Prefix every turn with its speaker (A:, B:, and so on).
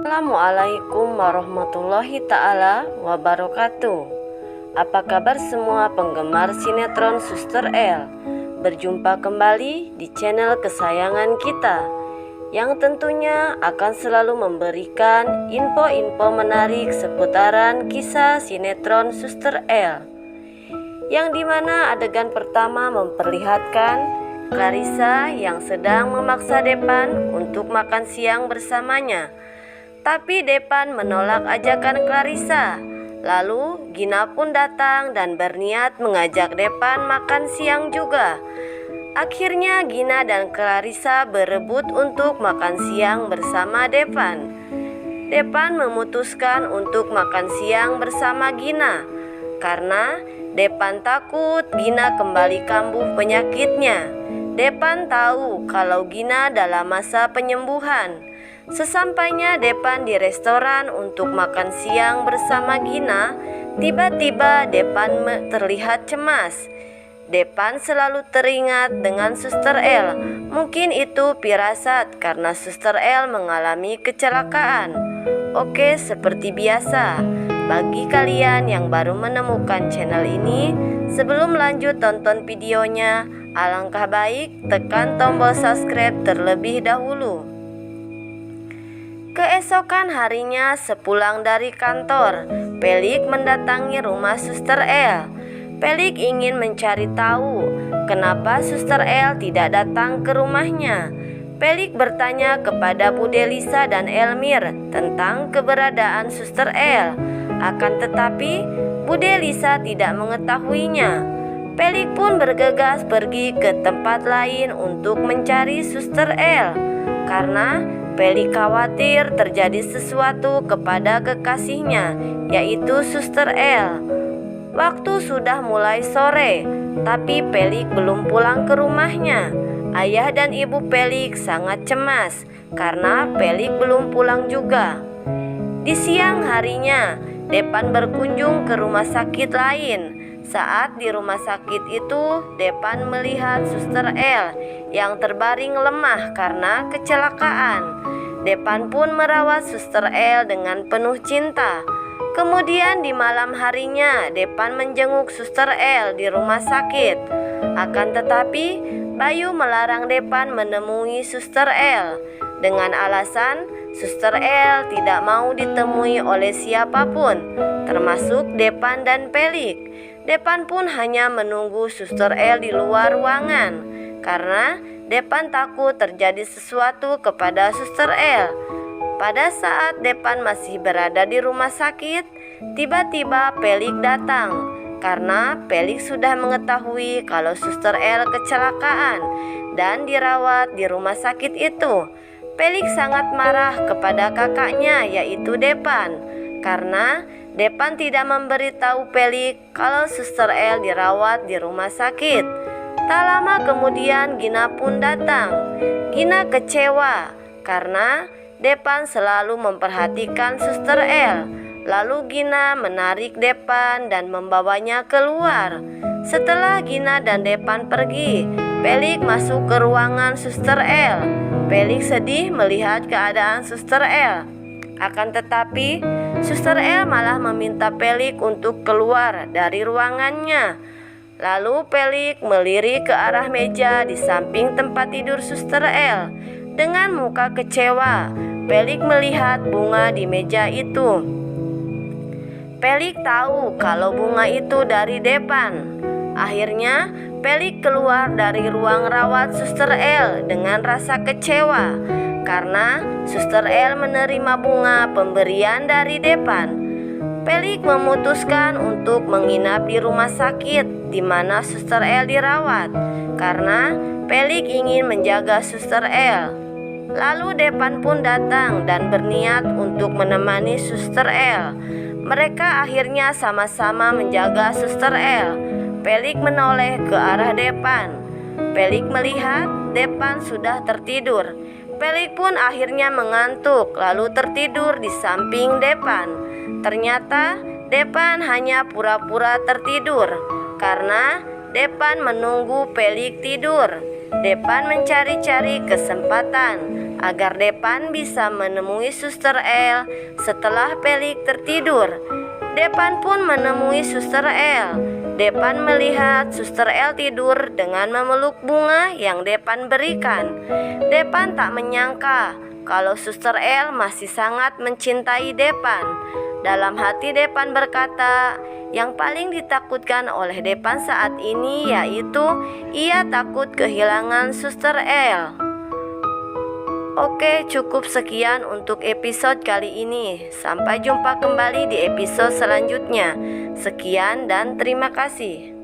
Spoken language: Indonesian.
A: Assalamualaikum warahmatullahi ta'ala wabarakatuh. Apa kabar semua penggemar sinetron Suster El? Berjumpa kembali di channel kesayangan kita, yang tentunya akan selalu memberikan info-info menarik seputaran kisah sinetron Suster El, yang dimana adegan pertama memperlihatkan Clarissa yang sedang memaksa Depan untuk makan siang bersamanya. Tapi Depan menolak ajakan Clarissa. Lalu Gina pun datang dan berniat mengajak Depan makan siang juga. Akhirnya Gina dan Clarissa berebut untuk makan siang bersama Depan. Depan memutuskan untuk makan siang bersama Gina karena Depan takut Gina kembali kambuh penyakitnya. Depan tahu kalau Gina dalam masa penyembuhan. Sesampainya Depan di restoran untuk makan siang bersama Gina, tiba-tiba Depan terlihat cemas. Depan selalu teringat dengan Suster El. Mungkin itu firasat karena Suster El mengalami kecelakaan. Oke, seperti biasa, bagi kalian yang baru menemukan channel ini, sebelum lanjut tonton videonya, alangkah baik tekan tombol subscribe terlebih dahulu. Keesokan harinya sepulang dari kantor, Pelik mendatangi rumah Suster El. Pelik ingin mencari tahu kenapa Suster El tidak datang ke rumahnya. Pelik bertanya kepada Bude Lisa dan Elmir tentang keberadaan Suster El. Akan tetapi Bude Lisa tidak mengetahuinya. Pelik pun bergegas pergi ke tempat lain untuk mencari Suster El, karena Pelik khawatir terjadi sesuatu kepada kekasihnya, yaitu Suster El. Waktu sudah mulai sore, tapi Pelik belum pulang ke rumahnya. Ayah dan ibu Pelik sangat cemas karena Pelik belum pulang juga. Di siang harinya, Depan berkunjung ke rumah sakit lain. Saat di rumah sakit itu, Depan melihat Suster El yang terbaring lemah karena kecelakaan. Depan pun merawat Suster El dengan penuh cinta. Kemudian di malam harinya, Depan menjenguk Suster El di rumah sakit. Akan tetapi, Bayu melarang Depan menemui Suster El dengan alasan Suster El tidak mau ditemui oleh siapapun, termasuk Depan dan Pelik. Depan pun hanya menunggu Suster El di luar ruangan karena Depan takut terjadi sesuatu kepada Suster El. Pada saat Depan masih berada di rumah sakit, tiba-tiba Pelik datang karena Pelik sudah mengetahui kalau Suster El kecelakaan dan dirawat di rumah sakit itu. Pelik sangat marah kepada kakaknya, yaitu Depan, karena Depan tidak memberitahu Pelik kalau Suster El dirawat di rumah sakit. Tak lama kemudian Gina pun datang. Gina kecewa karena Depan selalu memperhatikan Suster El. Lalu Gina menarik Depan dan membawanya keluar. Setelah Gina dan Depan pergi, Pelik masuk ke ruangan Suster El. Pelik sedih melihat keadaan Suster El. Akan tetapi, Suster El malah meminta Pelik untuk keluar dari ruangannya. Lalu Pelik melirik ke arah meja di samping tempat tidur Suster El. Dengan muka kecewa, Pelik melihat bunga di meja itu. Pelik tahu kalau bunga itu dari Depan. Akhirnya, Pelik keluar dari ruang rawat Suster El dengan rasa kecewa karena Suster El menerima bunga pemberian dari Depan. Pelik memutuskan untuk menginap di rumah sakit di mana Suster El dirawat karena Pelik ingin menjaga Suster El. Lalu Depan pun datang dan berniat untuk menemani Suster El. Mereka akhirnya sama-sama menjaga Suster El. Pelik menoleh ke arah Depan. Pelik melihat Depan sudah tertidur. Pelik pun akhirnya mengantuk lalu tertidur di samping Depan. Ternyata Depan hanya pura-pura tertidur karena Depan menunggu Pelik tidur. Depan mencari-cari kesempatan agar Depan bisa menemui Suster El setelah Pelik tertidur. Depan pun menemui Suster El. Depan melihat Suster El tidur dengan memeluk bunga yang Depan berikan. Depan tak menyangka kalau Suster El masih sangat mencintai Depan. Dalam hati Depan berkata, yang paling ditakutkan oleh Depan saat ini yaitu ia takut kehilangan Suster El. Oke, cukup sekian untuk episode kali ini. Sampai jumpa kembali di episode selanjutnya. Sekian dan terima kasih.